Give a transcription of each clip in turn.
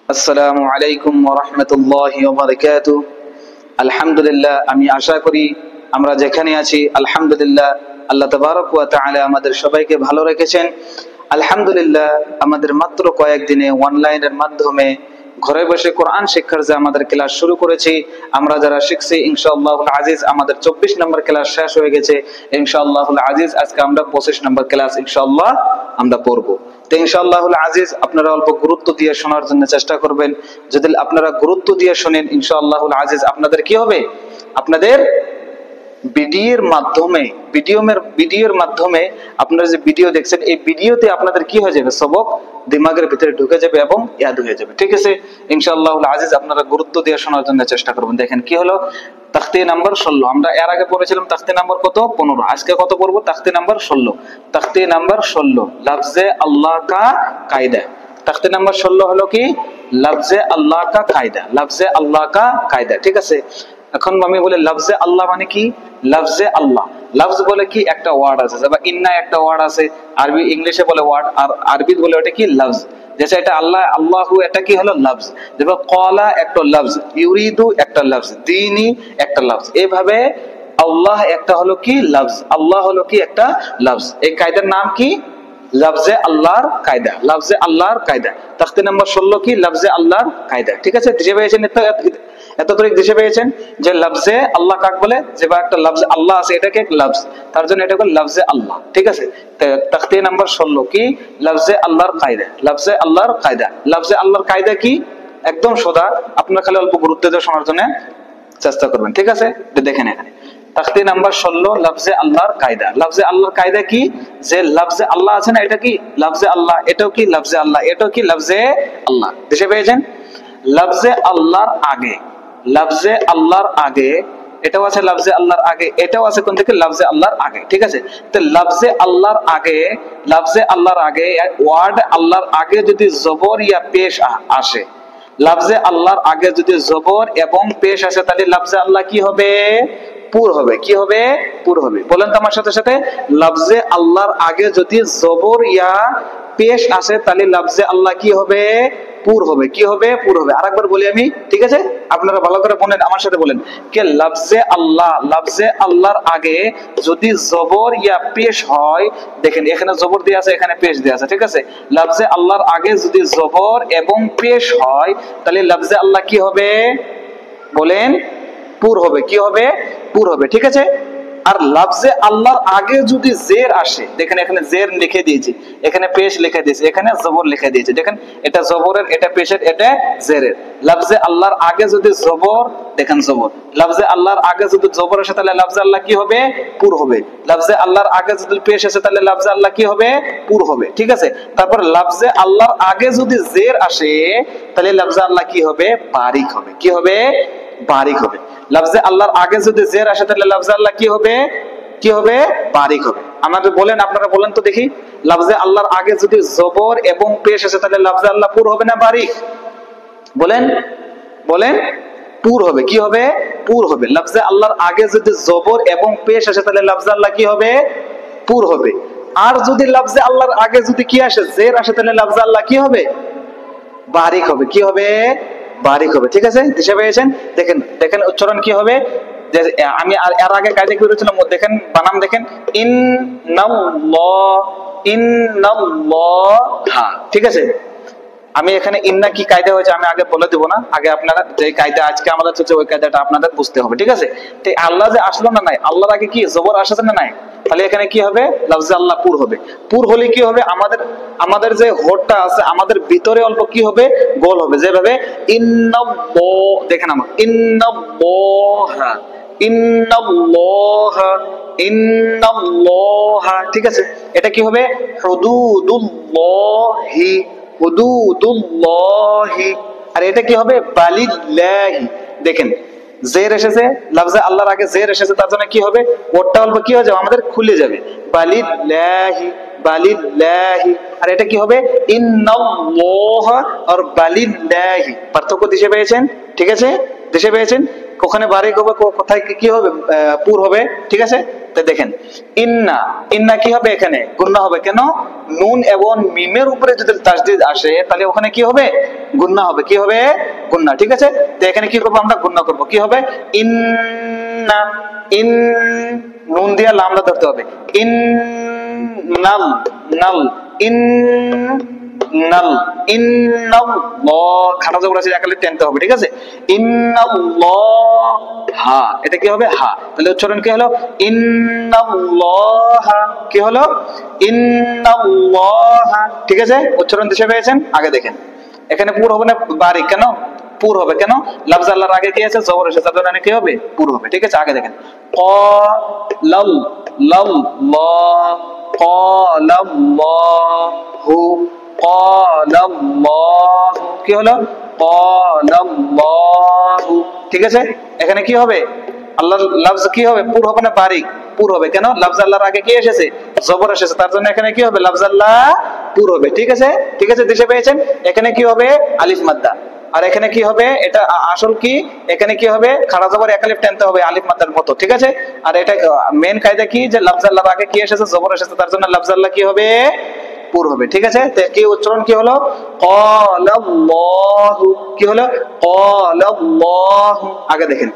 আসসালামু আলাইকুম ওয়া রাহমাতুল্লাহি ওয়া বারাকাতুহু। আলহামদুলিল্লাহ, আমি আশা করি আমরা যেখানে আছি আলহামদুলিল্লাহ আল্লাহ তাবারক ওয়া তাআলা আমাদের সবাইকে ভালো রেখেছেন। আলহামদুলিল্লাহ, আমাদের মাত্র কয়েকদিনে অনলাইনের মাধ্যমে ঘরে বসে কোরআন শিক্ষার যে আমাদের ক্লাস শুরু করেছি, আমরা যারা শিখছি ইনশাআল্লাহুল আজিজ আমাদের 24 নম্বর ক্লাস শেষ হয়ে গেছে। ইনশাআল্লাহুল আজিজ আজকে আমরা 25 নম্বর ক্লাস ইনশাআল্লাহ আমরা পড়ব। তো ইনশাআল্লাহুল আজিজ আপনারা অল্প গুরুত্ব দিয়ে শোনার জন্য চেষ্টা করবেন। যদি আপনারা গুরুত্ব দিয়ে শুনেন ইনশাআল্লাহুল আজিজ আপনাদের কি হবে, আপনাদের ভিডিওর মাধ্যমে আপনারা যে ভিডিও দেখছেন এই ভিডিওতে আপনাদের কি হয়ে যাবে, সবক দিমাগের ভিতরে ঢুকে যাবে এবং ইয়াদ হয়ে যাবে। ঠিক আছে, ইনশাআল্লাহুল আজিজ আপনারা গুরুত্ব দিয়ে শোনার জন্য চেষ্টা করবেন। দেখেন কি হলো, তাখতি নাম্বার 16। আমরা এর আগে পড়েছিলাম তাখতি নাম্বার কত, 15। আজকে কত পড়বো, তাখতি নাম্বার 16। তাখতি নাম্বার 16 লফজে আল্লাহ কা কায়দা। তাখতি নাম্বার 16 হলো কি, লফজে আল্লাহ কা কায়দা। লফজে আল্লাহ কা কায়দা, ঠিক আছে। এখন আমি বলি লফজে আল্লাহ মানে কি, লফজে আল্লাহ, লফজ বলে কি একটা ওয়ার্ড আছে, যেমন ইন্না একটা ওয়ার্ড আছে, আরবি ইংলিশে বলে ওয়ার্ড, আর আরবি বলে ওটা কি লফজ। যেটা এটা আল্লাহ, আল্লাহু এটা কি হলো লফজ। যেমন ক্বালা একটা লফজ, ইউরিদু একটা লফজ, দীনি একটা লফজ। এইভাবে আল্লাহ একটা হলো কি লফজ, আল্লাহ হলো কি একটা লফজ। এই কায়দার নাম কি, লফজে আল্লাহর কায়দা। লফজে আল্লাহর কায়দা তাখতি নাম্বার 16 কি, লফজে আল্লাহর কায়দা। ঠিক আছে, দিশে পেয়েছেন, এতটুকু দিশে পেয়েছেন যে লফজে আল্লাহ কাক বলে, যে একটা লফজ আল্লাহ আছে এটাকে লফজ, তার জন্য এটা বলে লফজে আল্লাহ। ঠিক আছে, তাখতি নাম্বার 16 কি, লফজে আল্লাহর কায়দা। লফজে আল্লাহর কায়দা, লফজে আল্লাহর কায়দা কি, একদম সোজা। আপনারা খালি অল্প গুরুত্ব দিয়ে শোনার জন্য চেষ্টা করবেন। ঠিক আছে, দেখেন এখানে তাখতি নাম্বার 16 লফজে আল্লাহর কায়দা। লফজে আল্লাহর কায়দা কি, যে লফজে আল্লাহ আছে না, এটা কি লফজে আল্লাহ, এটাও কি লফজে আল্লাহ, এটাও কি লফজে আল্লাহ। দেশে পেয়েছেন, লফজে আল্লাহর আগে, লফজে আল্লাহর আগে এটাও আছে, লফজে আল্লাহর আগে এটাও আছে, কোন থেকে, লফজে আল্লাহর আগে। ঠিক আছে, তো লফজে আল্লাহর আগে, লফজে আল্লাহর আগে ওয়ার্ড আল্লাহর আগে যদি জবর ইয়া পেশ আসে, লফজে আল্লাহর আগে যদি জবর এবং পেশ আসে, তাহলে লফজে আল্লাহ কি হবে, পুর হবে। কি হবে, পুর হবে। বলেন তো আমার সাথে সাথে, লফজে আল্লাহর আগে যদি জবর ইয়া পেশ আসে তাহলে লফজে আল্লাহ কি হবে, পুর হবে। কি হবে, পুর হবে। আরেকবার বলি আমি, ঠিক আছে, আপনারা ভালো করে বলেন, আমার সাথে বলেন কে, লফজে আল্লাহ, লফজে আল্লাহর আগে যদি জবর ইয়া পেশ হয়, দেখেন এখানে জবর দিয়ে আছে, এখানে পেশ দিয়ে আছে। ঠিক আছে, লফজে আল্লাহর আগে যদি জবর এবং পেশ হয় তাহলে লফজে আল্লাহ কি হবে, বলেন, পুর হবে। কি হবে, পুর হবে। ঠিক আছে, আর লফজে আল্লাহর আগে যদি জের আসে, দেখেন এখানে জের লিখে দিয়েছি, এখানে পেশ লিখে দিয়েছি, এখানে জবর লিখে দিয়েছি। দেখেন এটা জবরের, এটা পেশের, এটা জেরের। লফজে আল্লাহর আগে যদি জবর, দেখেন জবর, লফজে আল্লাহর আগে যদি জবর আসে তাহলে লফজে আল্লাহ কি হবে, পুর হবে। লফজে আল্লাহর আগে যদি পেশ আসে তাহলে লফজে আল্লাহ কি হবে, পুর হবে। ঠিক আছে, তারপর লফজে আল্লাহর আগে যদি জের আসে তাহলে লফজে আল্লাহ কি হবে, বারিক হবে। কি হবে, বারিক হবে। লফজে আল্লাহর আগে যদি জের আসে তাহলে লফজে আল্লাহ কি হবে, কি হবে, বারিক হবে। আমাদের বলেন, আপনারা বলেন তো দেখি, লফজে আল্লাহর আগে যদি জবর এবং পেশ আসে তাহলে লফজে আল্লাহ পুর হবে না বারিক, বলেন, বলেন, পুর হবে। কি হবে, পুর হবে। লফজে আল্লাহর আগে যদি জবর এবং পেশ আসে তাহলে লফজে আল্লাহ কি হবে, পুর হবে। আর যদি লফজে আল্লাহর আগে যদি কি আসে, জের আসে, তাহলে লফজে আল্লাহ কি হবে, বারিক হবে। কি হবে, বারিক হবে। ঠিক আছে, দিশা পেয়েছেন। দেখেন, দেখেন উচ্চারণ কি হবে, আমি এর আগে কাজে কি করেছিলাম, দেখেন বানাম দেখেন, ইন্নাল্লাহ, ইন্নাল্লাহা। ঠিক আছে, আমি এখানে ইন্না কি কায়দা হয়েছে আমি আগে বলে দেবো না, আগে আপনারা যে কায়দা আজকে আমাদের চলছে ওই কায়দাটা আপনাদের বুঝতে হবে। ঠিক আছে, তো আল্লাহ যে আসলো না নাই, আল্লাহর আগে কি জবর আসছে না নাই, তাহলে এখানে কি হবে, লফজে আল্লাহ পুর হবে। পুর হলে কি হবে, আমাদের যে হোঠটা আছে আমাদের ভিতরে অল্প কি হবে, গোল হবে। যেভাবে ইন্নাল্লাহ, দেখেন আমার ইন্নাল্লাহা, ইন্নাল্লাহা, ইন্নাল্লাহা। ঠিক আছে, এটা কি হবে, হুদুদুল্লাহি, হুদুদুল্লাহি। আর এটা কি হবে, বালিল্লাহি। দেখেন জের এসেছে, লফজে আল্লাহর আগে জের এসেছে, তার জন্য কি হবে, ওরটা অল্প কি হয়ে যাবে, আমাদের খুলে যাবে, বালিল্লাহি, বালিল্লাহি। আর এটা কি হবে, ইন্নাল্লাহ আর বালিল্লাহি। পার্থক্য দিশে পেয়েছেন। ঠিক আছে, দেশে পেয়েছেন, ওখানে বারিক হবে, কোথায় কি হবে, পুর হবে। ঠিক আছে, তো দেখেন ইন্না, ইন্না কি হবে, এখানে গুন্না হবে। কেন, নুন এবং মিমের উপরে যদি তাসদিদ আসে তাহলে ওখানে কি হবে, গুণনা হবে, কি হবে গুণনা, ঠিক আছে। তো এখানে কি করবো আমরা, গুণনা করবো, কি হবে ইন্না, ইন নুন দিয়ে লামটা ধরতে হবে, ইন নাল, নাল, ইন নাল, ইন্নাল্লাহ খাটা জবর আছে একালে টেনতে হবে, ঠিক আছে। ইন্নাল্লাহ হা, এটা কি হবে হা, তাহলে উচ্চারণ কি হলো ইন্নাল্লাহ, কি হলো ইন্নাল্লাহ, ঠিক আছে। উচ্চারণ দিশে পেয়েছেন। আগে দেখেন এখানে পুর হবে না বারিক, কেন পুর হবে, কেন লফজ আল্লাহর আগে কি আছে জবর এসেছে, তার জন্য কি হবে পুর হবে, ঠিক আছে। আগে দেখেন ক লাল লাল লা, ক্বালাল্লাহু, ক্বালাল্লাহু, কি হলো ক্বালাল্লাহু, ঠিক আছে। এখানে কি হবে আল্লাহর লফজ কি হবে পুর হবে না বারিক, পুর হবে, কেন লফজ আল্লাহর আগে কি এসেছে জবর এসেছে, তার জন্য এখানে কি হবে লফজ আল্লাহ পুর হবে, ঠিক আছে, ঠিক আছে দিশে পেয়েছেন। এখানে কি হবে আলিফ মাদ্দা, আর এখানে কি হবে এটা আসল কি, এখানে কি হবে খাড়া জবর এক আলিফ টানতে হবে আলিফ মাদ্দার মতো, ঠিক আছে। আর এটা মেন কায়দা কি, যে লফজ আল্লাহর আগে কি এসেছে জবর এসেছে, তার জন্য লফজ আল্লাহ কি হবে পুর হবে, ঠিক আছে। কি উচ্চারণ কি হলো ক্বালাল্লাহু, কি হলো ক্বালাল্লাহু। আগে দেখেন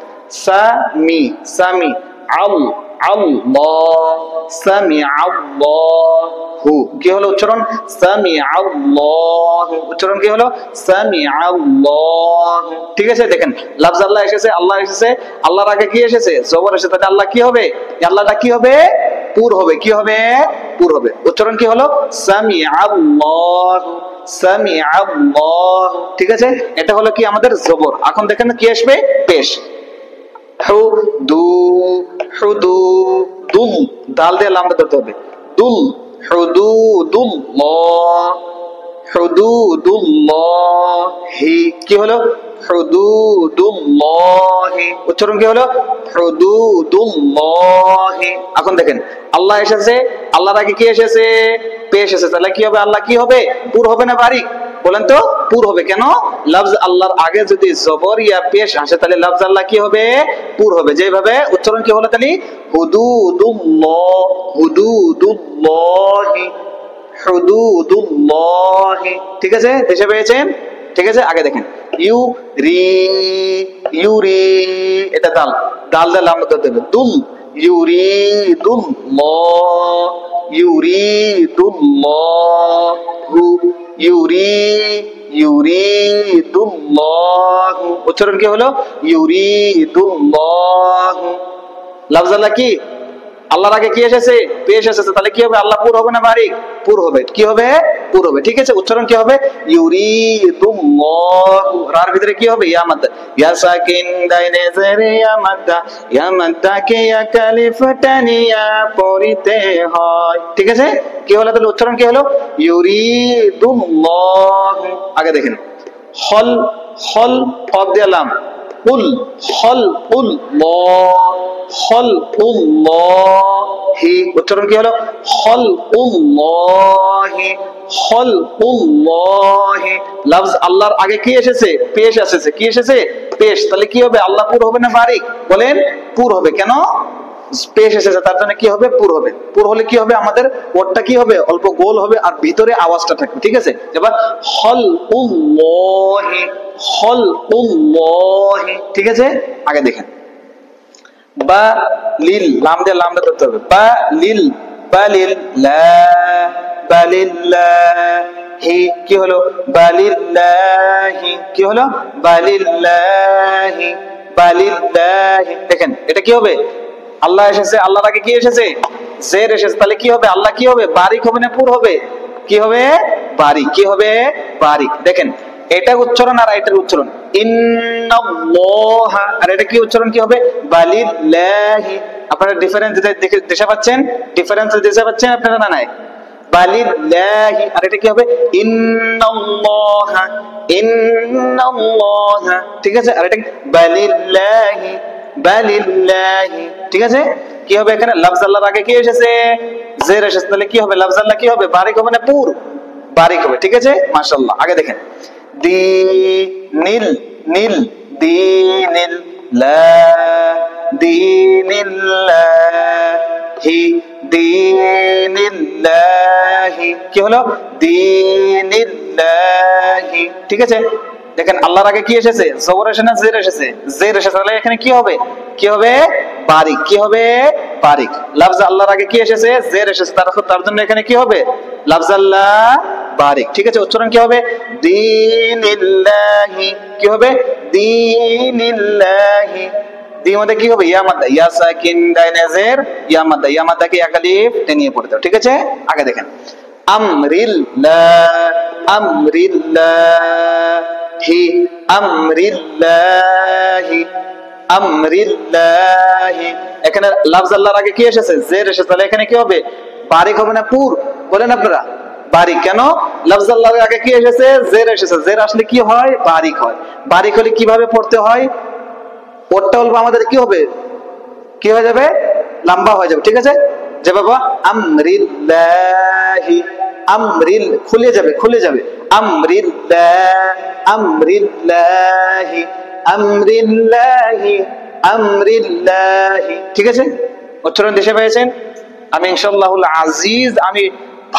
সামি, সামি আল, আল্লাহ, সামি আল্লাহু, কি হলো উচ্চারণ সামি আল্লাহু, উচ্চারণ কি হলো সামি আল্লাহু, ঠিক আছে। দেখেন লফজ আল্লাহ এসেছে, আল্লাহ এসেছে, আল্লাহর আগে কি এসেছে জবর এসেছে, তাহলে আল্লাহ কি হবে, আল্লাহটা কি হবে পুর হবে, কি হবে পুর হবে। উচ্চারণ কি হলো সামি আল্লাহু, সামি আল্লাহু, ঠিক আছে। এটা হলো কি আমাদের জবর। এখন দেখেন কি আসবে পেশ, হুদু, হুদু, দুল দাল দিয়ে লামটা ধরতে হবে, দুল হুদুদুল্লাহ, হুদুদুল্লাহি, কি হলো হুদুদুল্লাহি, উচ্চারণ কি হলো হুদুদুল্লাহি। এখন দেখেন আল্লাহ এসেছে, আল্লাহর আগে কি এসেছে পেশ এসেছে, তাহলে কি হবে আল্লাহ কি হবে পুর হবে না বারিক, বলেন তো পুর হবে, কেন লফজ আল্লাহর আগে যদি জবর ইয়া পেশ আসে তাহলে লফজ আল্লাহ কি হবে পুর হবে, যেভাবে উচ্চারণ কি হলো তাহলে হুদুদুল্লাহ, হুদুদুল্লাহি, হুদুদুল্লাহি, ঠিক আছে দেশে পেয়েছেন, ঠিক আছে। আগে দেখেন ইউ রি, ইউরি, এটা দাল, দাল দাল আমরা ধরতে হবে দুল, ইউরিদুল্লাহ, ইউরিদুল্লাহু, ইউরিদুল্লাহু, উচ্চারণ কি হলো ইউরিদুল্লাহু। লফজ আল্লাহ কি আল্লাহর আগে কি এসেছে পেশ এসেছে, তাহলে কি হবে আল্লাহ পুর হবে না বারিক, পুর হবে, কি হবে পুর হবে, ঠিক আছে। উচ্চারণ কি হবে ইউরিদুল্লাহু, রার ভিতরে কি হবে ইয়া মাদ্দা, ইয়া সাকিন দাইনে জেরে ইয়া মাদ্দা, ইয়া মাদ্দা কে ইয়া কালিফ টানিয়া পড়িতে হয়, ঠিক আছে। কি হলো তাহলে উচ্চারণ কি হলো ইউরিদুল্লাহু। আগে দেখেন হল, হল ফদ দিলাম কুল, হল কুল হল উল্লাহি, উচ্চারণ কি হলো হল উল্লাহি, হল উল্লাহি। লফজ আল্লাহর আগে কি এসেছে পেশ এসেছে, কি এসেছে পেশ, তাহলে কি হবে আল্লাহ পুর হবে না বারিক, বলেন পুর হবে, কেন পেশ এসেছে তার জন্য কি হবে পুর হবে। পুর হলে কি হবে আমাদের ওয়ার্ডটা কি হবে অল্প গোল হবে আর ভিতরে আওয়াজটা থাকবে, ঠিক আছে। এবার হল উল্লাহি, হল উল্লাহি, ঠিক আছে। আগে দেখেন বা লিল, লাম দিয়ে লামটা ধরতে হবে, বা লিল, বালিল লা, বালিল্লাহি, কি হলো বালিল্লাহি, কি হলো বালিল্লাহি, বালিল্লাহি। দেখেন এটা কি হবে আল্লাহ এসেছে, আল্লাহর আগে কি এসেছে জের এসেছে, তাহলে কি হবে আল্লাহ কি হবে বারিক হবে না পুর হবে, কি হবে বারিক, কি হবে বারিক। দেখেন এটা উচ্চারণ আর এটার উচ্চারণ ইন্নাল্লাহ, আর এটা কি উচ্চারণ কি হবে বালিল্লাহি। আপনারা ডিফারেন্স দেখতে পাচ্ছেন, ডিফারেন্স দেখতে পাচ্ছেন আপনারা না নাই, বালিল্লাহি, আর এটা কি হবে ইন্নাল্লাহ, ইন্নাল্লাহ, ঠিক আছে। আর এটা বালিল্লাহি, বালিল্লাহি, ঠিক আছে। কি হবে এখানে লফজ আল্লাহর আগে কি এসেছে জের এসেছে, তাহলে কি হবে লফজ আল্লাহ কি হবে বারিক হবে না পুর, বারিক হবে, ঠিক আছে মাশাআল্লাহ। আগে দেখেন দীনিল, নীল দীনিল লা, দীনিল্লাহি, দীনিল্লাহি, কি হলো দীনিল্লাহি, ঠিক আছে। দেখেন আল্লাহর আগে কি এসেছে? জবর এসেছে না জের এসেছে? জের এসেছে, তাহলে এখানে কি হবে? কি হবে? বারিক। কি হবে? বারিক। লফজ আল্লাহর আগে কি এসেছে? জের এসেছে, তার জন্য এখানে কি হবে? লফজ আল্লাহ বারিক। ঠিক আছে, উচ্চারণ কি হবে? দীনিল্লাহি। কি হবে? দীনিল্লাহি। দ্বির মধ্যে কি হবে? ইয়া মাদ্দা, ইয়া সাকিন দাইনে জের, ইয়া মাদ্দা, ইয়া মাদ্দাকে এক আলিফ টেনে পড়তে হবে। ঠিক আছে, আগে দেখেন আমরিল্লাহ, আমরিল্লাহি, আমরিল্লাহি, আমরিল্লাহি। এখানে লফজ আল্লাহর আগে কি এসেছে? জের এসেছে, তাহলে এখানে কি হবে? বারিক হবে না পুর? বলেন আপনারা বারিক কেন? লফজ আল্লাহর আগে কি এসেছে? জের এসেছে। জের আসলে কি হয়? বারিক হয়। বারিক হলে কিভাবে পড়তে হয়? ওরটা বলবো আমাদের কি হবে? কি হয়ে যাবে? লম্বা হয়ে যাবে। ঠিক আছে, যে বাবা আমরিল্লাহি, আমরিল খুলে যাবে, খুলে যাবে। আমরিল্লাহ, আমরিল্লাহি, আমরিল্লাহি, আমরিল্লাহি। ঠিক আছে, উচ্চারণ দেশে পেয়েছেন? আমি ইনশাআল্লাহুল আজিজ আমি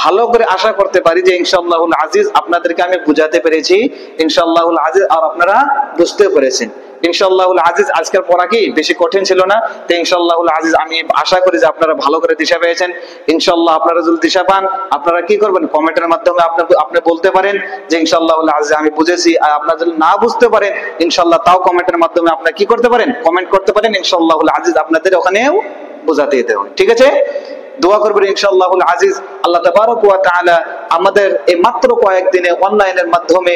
ভালো করে আশা করতে পারি যে ইনশাআল্লাহুল আজিজ আপনাদেরকে আমি বুঝাতে পেরেছি ইনশাআল্লাহুল আজিজ, আর আপনারা বুঝতে পেরেছেন ইনশাআল্লাহুল আজিজ। আজকের পড়া কি বেশি কঠিন ছিল না? তো ইনশাআল্লাহুল আজিজ আমি আশা করি যে আপনারা ভালো করে দিশা পেয়েছেন। ইনশাআল্লাহ আপনারা যদি দিশা পান আপনারা কি করবেন? কমেন্টের মাধ্যমে আপনি বলতে পারেন যে ইনশাআল্লাহুল আজিজ আমি বুঝেছি। আর আপনারা যদি না বুঝতে পারেন ইনশাআল্লাহ তাও কমেন্টের মাধ্যমে আপনারা কি করতে পারেন? কমেন্ট করতে পারেন। ইনশাআল্লাহুল আজিজ আপনাদের ওখানেও বোঝাতে দিতে হবে। ঠিক আছে, দোয়া করবেন ইনশাআল্লাহুল আজিজ আল্লাহ তাবারক ওয়া তাআলা আমাদের এই মাত্র কয়েকদিনে অনলাইনের মাধ্যমে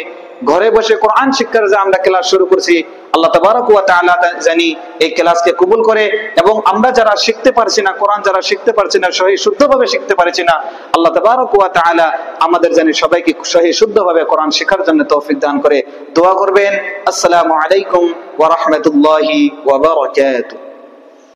ঘরে বসে কোরআন শিক্ষার যে আমরা ক্লাস শুরু করছি, আল্লাহ তাবারক ওয়া তাআলা জানি এই ক্লাসকে কবুল করে, এবং আমরা যারা শিখতে পারছি না, কোরআন যারা শিখতে পারছি না, সহি শুদ্ধভাবে শিখতে পারছি না, আল্লাহ তাবারক ওয়া তাআলা আমাদের জানি সবাইকে সহি শুদ্ধভাবে কোরআন শেখার জন্য তৌফিক দান করে। দোয়া করবেন। আসসালামু আলাইকুম ওয়া রাহমাতুল্লাহি ওয়া বারাকাতুহু।